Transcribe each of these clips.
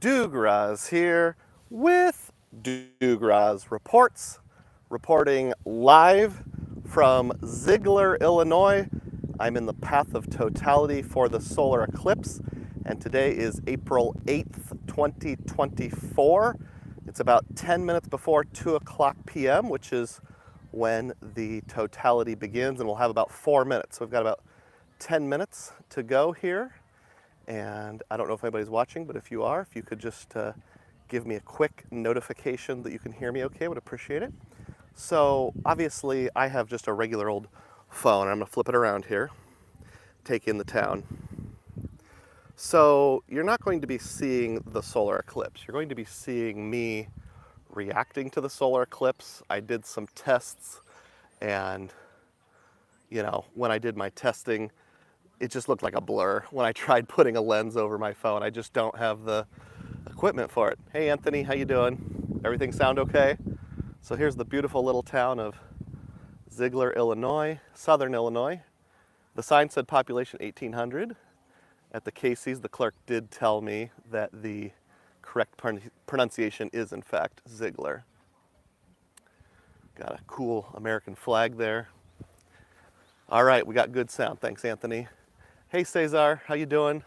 DUGROZ here with DUGROZ Reports, reporting live from Ziegler, Illinois. I'm in the path of totality for the solar eclipse, and today is April 8th, 2024. It's about 10 minutes before 2 o'clock p.m., which is when the totality begins, and we'll have about 4 minutes. So we've got about 10 minutes to go here. And I don't know if anybody's watching, but if you are, if you could just give me a quick notification that you can hear me okay, I would appreciate it. So obviously I have just a regular old phone. I'm gonna flip it around here, take in the town. So you're not going to be seeing the solar eclipse. You're going to be seeing me reacting to the solar eclipse. I did some tests, and when I did my testing, it just looked like a blur. When I tried putting a lens over my phone, I just don't have the equipment for it. Hey Anthony, how you doing? Everything sound okay? So here's the beautiful little town of Ziegler, Illinois, Southern Illinois. The sign said population 1,800. At the Casey's, the clerk did tell me that the correct pronunciation is in fact Ziegler. Got a cool American flag there. All right, we got good sound. Thanks, Anthony. Hey Cesar, how you doing?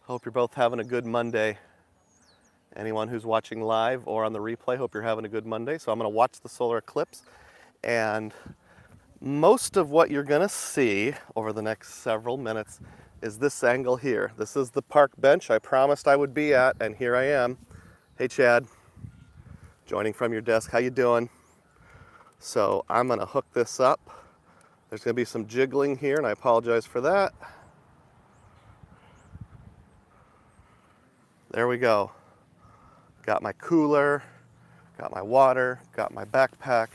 Hope you're both having a good Monday. Anyone who's watching live or on the replay, hope you're having a good Monday. So I'm gonna watch the solar eclipse, and most of what you're gonna see over the next several minutes is this angle here. This is the park bench I promised I would be at, and here I am. Hey Chad, joining from your desk, how you doing? So I'm gonna hook this up. There's going to be some jiggling here, and I apologize for that. There we go. Got my cooler, got my water, got my backpack,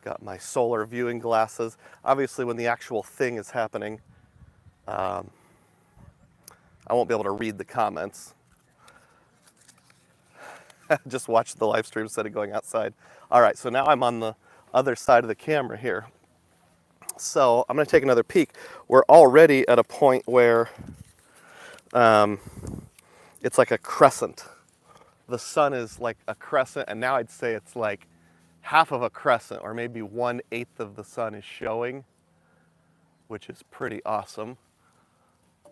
got my solar viewing glasses. Obviously, when the actual thing is happening, I won't be able to read the comments. Just watch the live stream instead of going outside. All right, so now I'm on the other side of the camera here. So I'm going to take another peek. We're already at a point where it's like a crescent. The sun is like a crescent, and now I'd say it's like half of a crescent, or maybe 1/8 of the sun is showing, which is pretty awesome.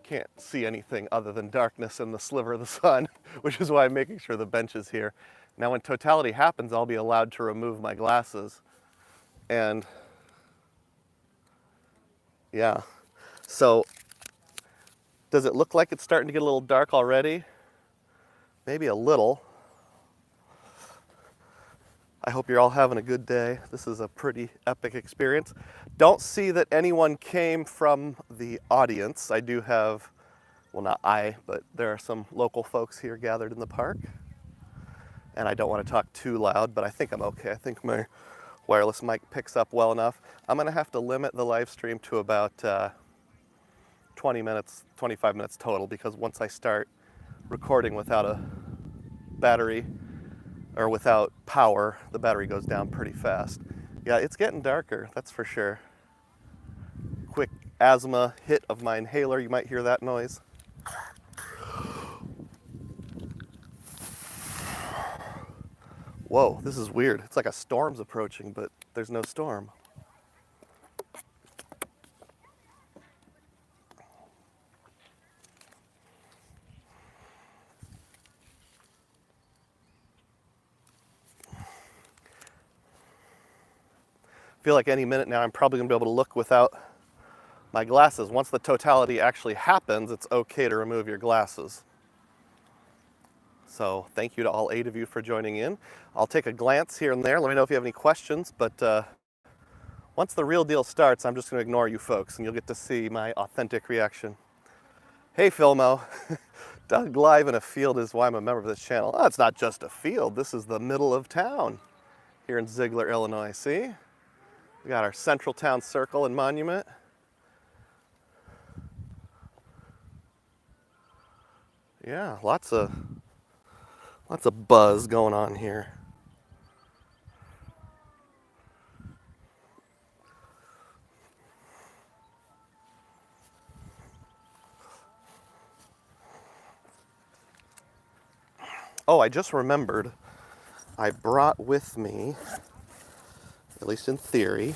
Can't see anything other than darkness in the sliver of the sun, which is why I'm making sure the bench is here. Now when totality happens, I'll be allowed to remove my glasses. And yeah, so does it look like it's starting to get a little dark already? Maybe a little. I hope you're all having a good day. This is a pretty epic experience. Don't see that anyone came from the audience. I do have, well, not I, but there are some local folks here gathered in the park. And I don't want to talk too loud, but I think I'm okay. I think my wireless mic picks up well enough. I'm going to have to limit the live stream to about 20 minutes, 25 minutes total, because once I start recording without a battery or without power, the battery goes down pretty fast. Yeah, it's getting darker, that's for sure. Quick asthma hit of my inhaler, you might hear that noise. Whoa, this is weird. It's like a storm's approaching, but there's no storm. I feel like any minute now I'm probably gonna be able to look without my glasses. Once the totality actually happens, it's okay to remove your glasses. So thank you to all 8 of you for joining in. I'll take a glance here and there. Let me know if you have any questions, but once the real deal starts, I'm just gonna ignore you folks, and you'll get to see my authentic reaction. Hey Filmo, Doug live in a field is why I'm a member of this channel. Oh, it's not just a field, this is the middle of town here in Ziegler, Illinois, see? We got our central town circle and monument. Yeah, lots of buzz going on here. Oh, I just remembered. I brought with me, at least in theory,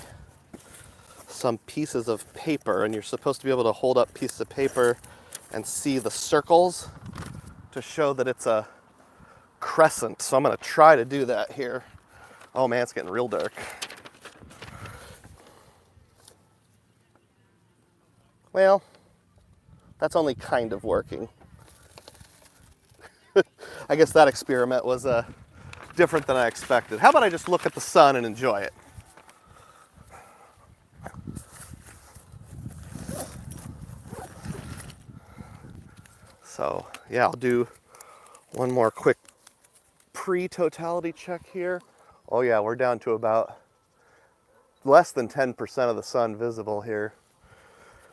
some pieces of paper, and you're supposed to be able to hold up pieces of paper and see the circles to show that it's a crescent. So I'm going to try to do that here. Oh man, it's getting real dark. Well, that's only kind of working. I guess that experiment was different than I expected. How about I just look at the sun and enjoy it? So yeah, I'll do one more quick pre-totality check here. Oh yeah, we're down to about less than 10% of the sun visible here,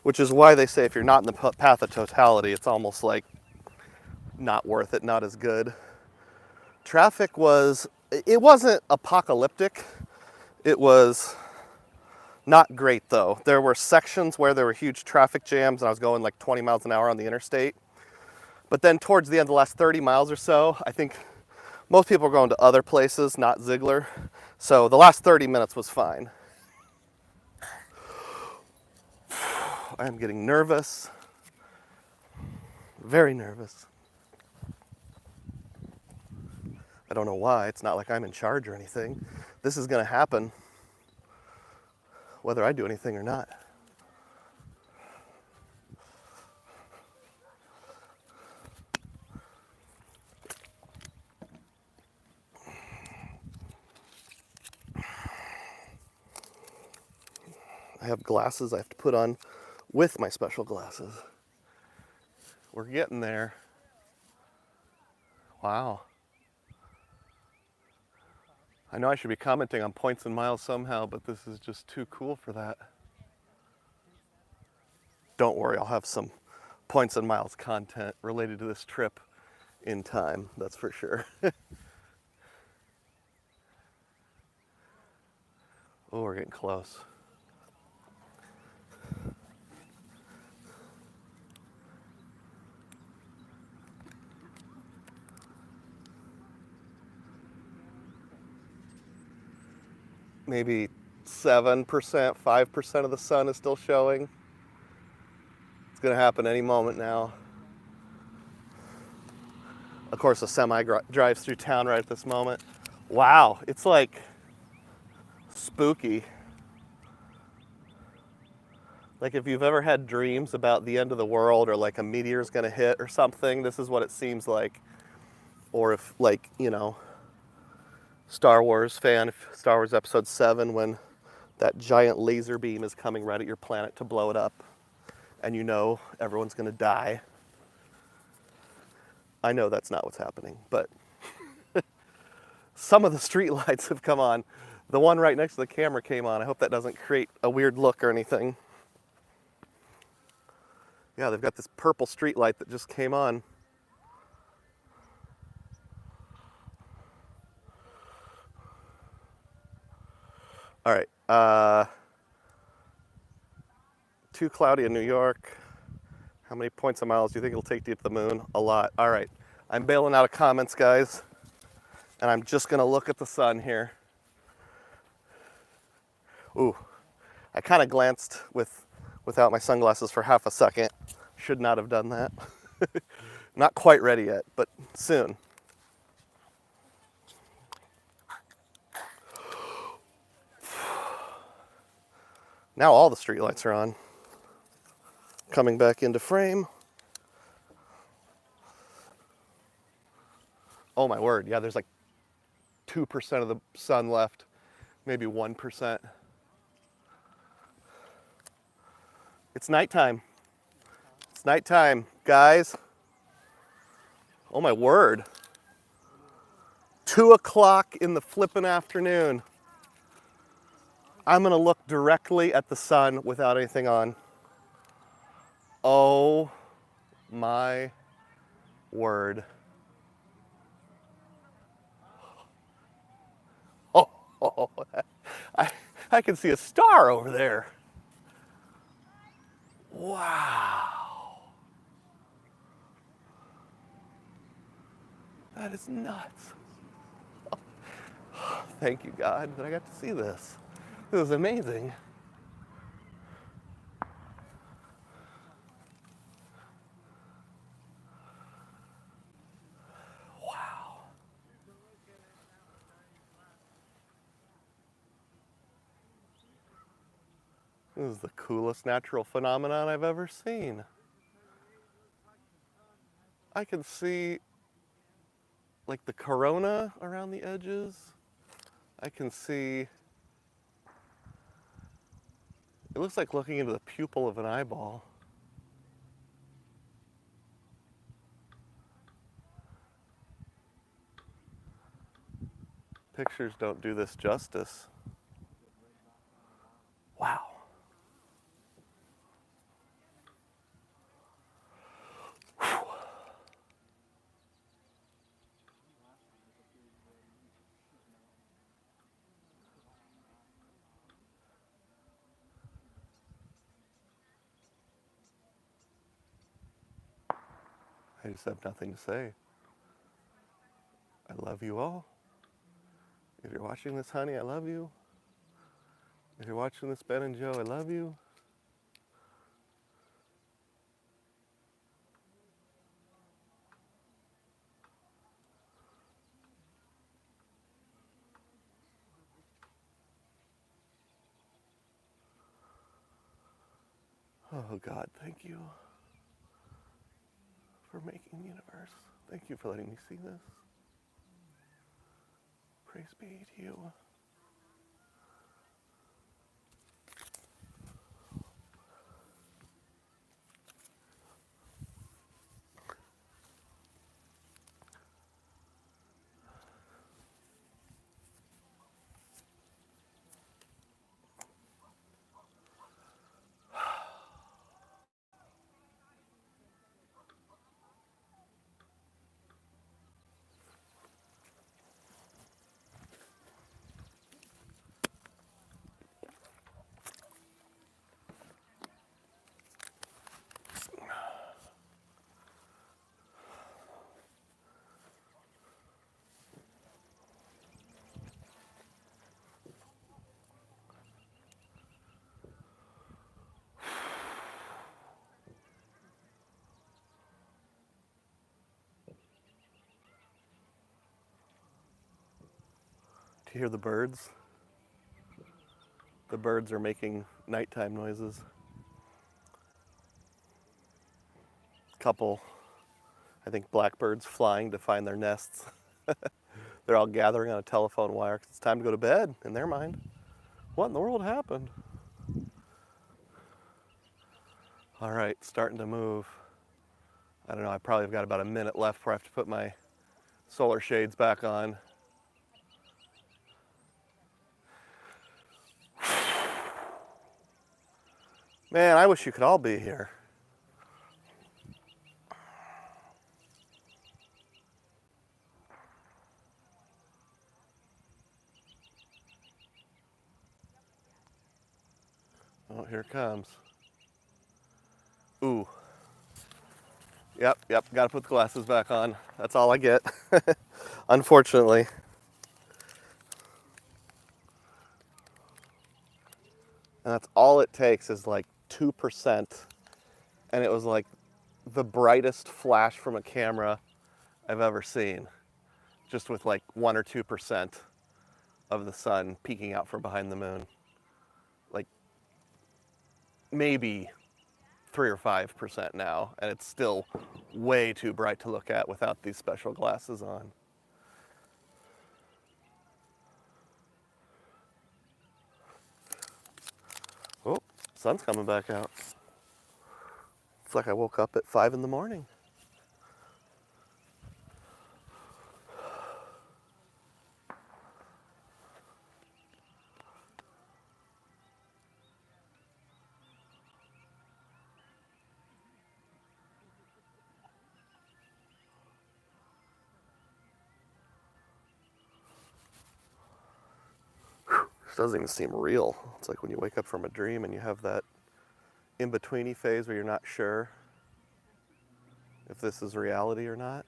which is why they say if you're not in the path of totality, it's almost like not worth it, not as good. Traffic it wasn't apocalyptic. It was not great though. There were sections where there were huge traffic jams and I was going like 20 miles an hour on the interstate. But then towards the end of the last 30 miles or so, I think most people are going to other places, not Ziegler. So the last 30 minutes was fine. I'm getting nervous. Very nervous. I don't know why. It's not like I'm in charge or anything. This is going to happen whether I do anything or not. I have glasses I have to put on with my special glasses. We're getting there. Wow. I know I should be commenting on points and miles somehow, but this is just too cool for that. Don't worry, I'll have some points and miles content related to this trip in time, that's for sure. Oh, we're getting close. Maybe 7%, 5% of the sun is still showing. It's gonna happen any moment now. Of course, a semi drives through town right at this moment. Wow, it's like spooky. Like if you've ever had dreams about the end of the world or like a meteor's gonna hit or something, this is what it seems like. Or if like, you know, Star Wars fan, Star Wars Episode 7, when that giant laser beam is coming right at your planet to blow it up, and you know everyone's gonna die. I know that's not what's happening, but some of the street lights have come on. The one right next to the camera came on. I hope that doesn't create a weird look or anything. Yeah, they've got this purple street light that just came on. All right, too cloudy in New York. How many points and miles do you think it'll take to get to the moon? A lot. All right, I'm bailing out of comments, guys, and I'm just gonna look at the sun here. Ooh, I kind of glanced without my sunglasses for half a second. Should not have done that. Not quite ready yet, but soon. Now all the street lights are on. Coming back into frame. Oh my word, yeah, there's like 2% of the sun left, maybe 1%. It's nighttime. It's nighttime, guys. Oh my word. 2 o'clock in the flippin' afternoon. I'm gonna look directly at the sun without anything on. Oh my word. Oh, I can see a star over there. Wow. That is nuts. Thank you, God, that I got to see this. It was amazing. Wow. This is the coolest natural phenomenon I've ever seen. I can see like the corona around the edges. I can see, it looks like looking into the pupil of an eyeball. Pictures don't do this justice. Wow. I just have nothing to say. I love you all. If you're watching this, honey, I love you. If you're watching this, Ben and Joe, I love you. Oh, God, thank you for making the universe. Thank you for letting me see this. Praise be to you. Do you hear the birds? The birds are making nighttime noises. Couple, I think, blackbirds flying to find their nests. They're all gathering on a telephone wire 'cause it's time to go to bed in their mind. What in the world happened? All right, starting to move. I don't know, I probably have got about a minute left before I have to put my solar shades back on. Man, I wish you could all be here. Oh, here it comes. Ooh. Yep, gotta put the glasses back on. That's all I get, unfortunately. And that's all it takes is like 2%. And it was like the brightest flash from a camera I've ever seen. Just with like 1 or 2% of the sun peeking out from behind the moon. Like maybe 3 or 5% now, and it's still way too bright to look at without these special glasses on. Oh, sun's coming back out. It's like I woke up at 5 in the morning. This doesn't even seem real. It's like when you wake up from a dream and you have that in-betweeny phase where you're not sure if this is reality or not.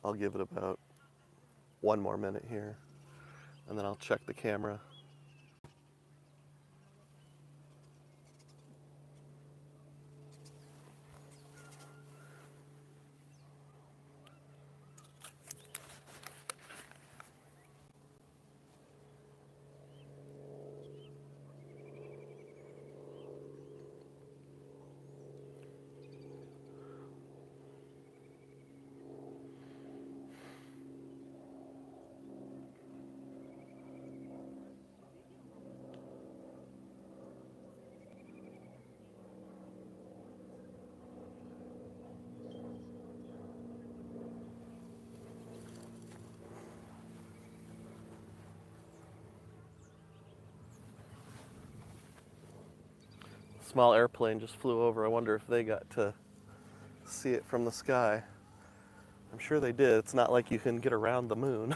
I'll give it about 1 more minute here, and then I'll check the camera. Small airplane just flew over. I wonder if they got to see it from the sky. I'm sure they did. It's not like you can get around the moon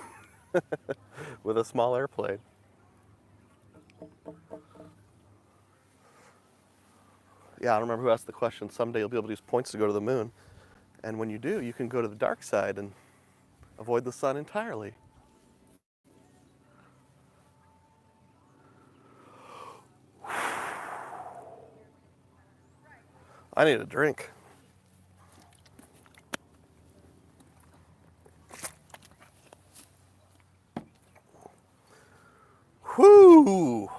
with a small airplane. Yeah, I don't remember who asked the question. Someday you'll be able to use points to go to the moon. And when you do, you can go to the dark side and avoid the sun entirely. I need a drink. Whoo!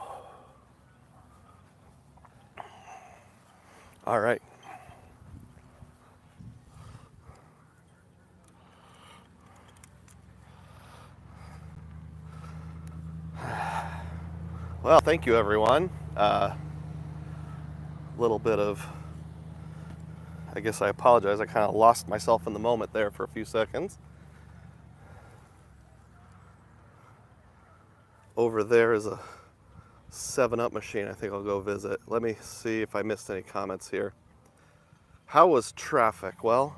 All right. Well, thank you, everyone. Little bit of, I guess I apologize. I kind of lost myself in the moment there for a few seconds. Over there is a 7-Up machine I think I'll go visit. Let me see if I missed any comments here. How was traffic? Well,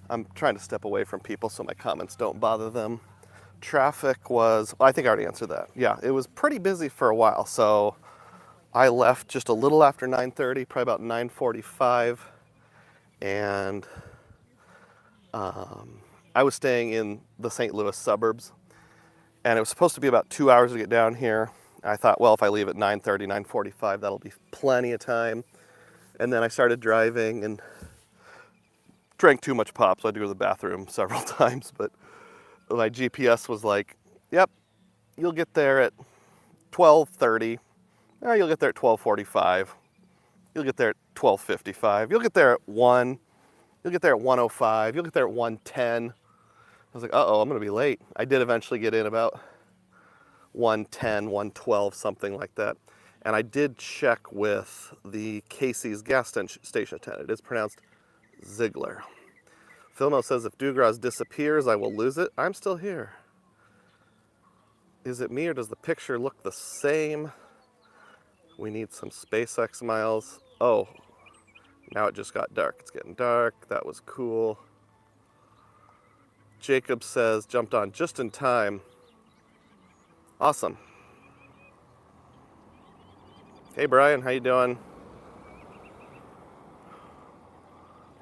I'm trying to step away from people so my comments don't bother them. Traffic was, well, I think I already answered that. Yeah, it was pretty busy for a while. So I left just a little after 9:30, probably about 9:45. And I was staying in the St. Louis suburbs. And it was supposed to be about 2 hours to get down here. I thought, well, if I leave at 9:30, 9:45, that'll be plenty of time. And then I started driving and drank too much pop, so I had to go to the bathroom several times. But my GPS was like, yep, you'll get there at 12:30. You'll get there at 12:45. You'll get there at 12:55. You'll get there at 1. You'll get there at 1:05. You'll get there at 1:10. I was like, uh-oh, I'm going to be late. I did eventually get in about 1:10, 1:12, something like that. And I did check with the Casey's gas station attendant. It is pronounced Ziegler. Philmo says, if DUGROZ disappears, I will lose it. I'm still here. Is it me or does the picture look the same? We need some SpaceX miles. Oh, now it just got dark. It's getting dark. That was cool. Jacob says, jumped on just in time. Awesome. Hey, Brian, how you doing?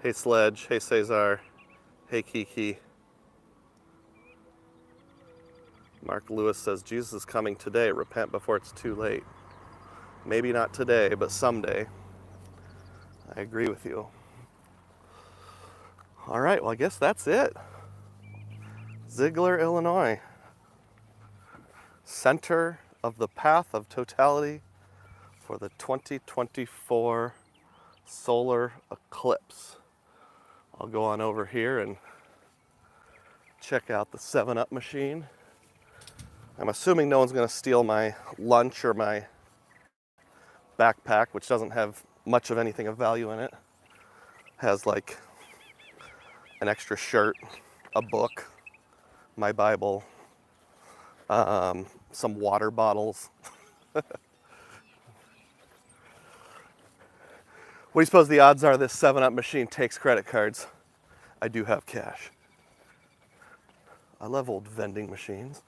Hey, Sledge. Hey, Cesar. Hey, Kiki. Mark Lewis says, Jesus is coming today. Repent before it's too late. Maybe not today, but someday. I agree with you. All right, well, I guess that's it. Ziegler, Illinois. Center of the path of totality for the 2024 solar eclipse. I'll go on over here and check out the 7-Up machine. I'm assuming no one's going to steal my lunch or my backpack, which doesn't have much of anything of value in it. Has like an extra shirt, a book, my Bible, some water bottles. What do you suppose the odds are this 7-Up machine takes credit cards? I do have cash. I love old vending machines.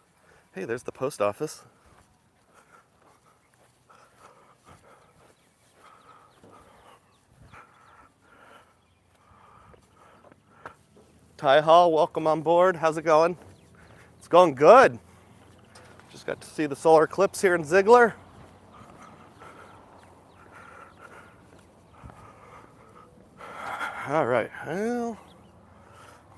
Hey, there's the post office. Ty Hall, welcome on board. How's it going? It's going good. Just got to see the solar eclipse here in Ziegler. All right, well,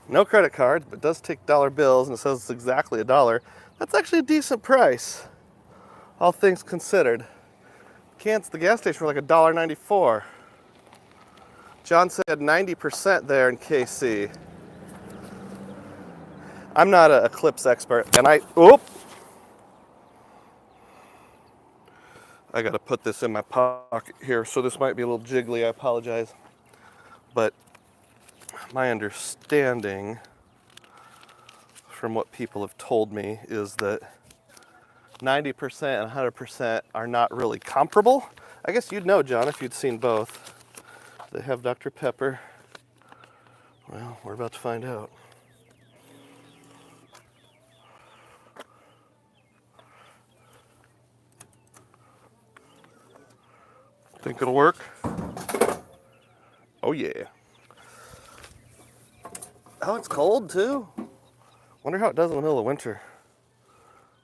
no credit cards, but does take dollar bills, and it says it's exactly $1. That's actually a decent price, all things considered. Cans at the gas station were like $1.94. John said 90% there in KC. I'm not an eclipse expert, and I gotta put this in my pocket here, so this might be a little jiggly, I apologize. But my understanding from what people have told me is that 90% and 100% are not really comparable. I guess you'd know, John, if you'd seen both. They have Dr. Pepper. Well, we're about to find out. Think it'll work? Oh yeah. Oh, it's cold too. Wonder how it does in the middle of winter.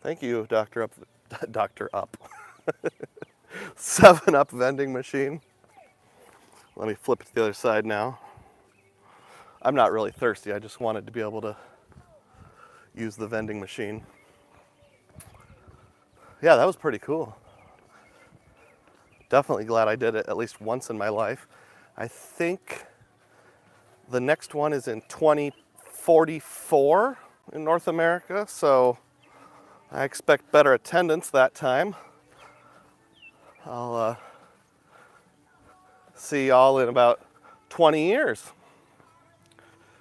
Thank you, Dr. Up. Dr. Up. 7-Up vending machine. Let me flip it to the other side now. I'm not really thirsty. I just wanted to be able to use the vending machine. Yeah, that was pretty cool. Definitely glad I did it at least once in my life. I think the next one is in 2044 in North America, so I expect better attendance that time. I'll see y'all in about 20 years.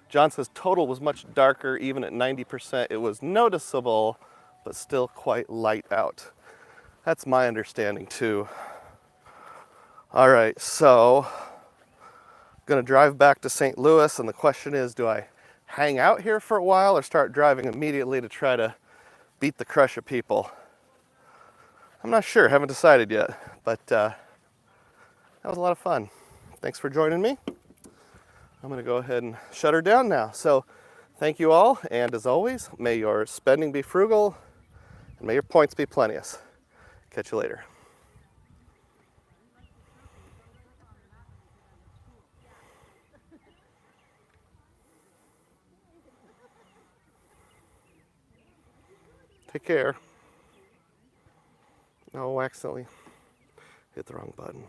John says total was much darker, even at 90%. It was noticeable, but still quite light out. That's my understanding too. All right, so I'm gonna drive back to St. Louis, and the question is, do I hang out here for a while or start driving immediately to try to beat the crush of people? I'm not sure, haven't decided yet, but that was a lot of fun. Thanks for joining me. I'm gonna go ahead and shut her down now. So thank you all, and as always, may your spending be frugal, and may your points be plenteous. Catch you later. Take care. Oh, accidentally hit the wrong button.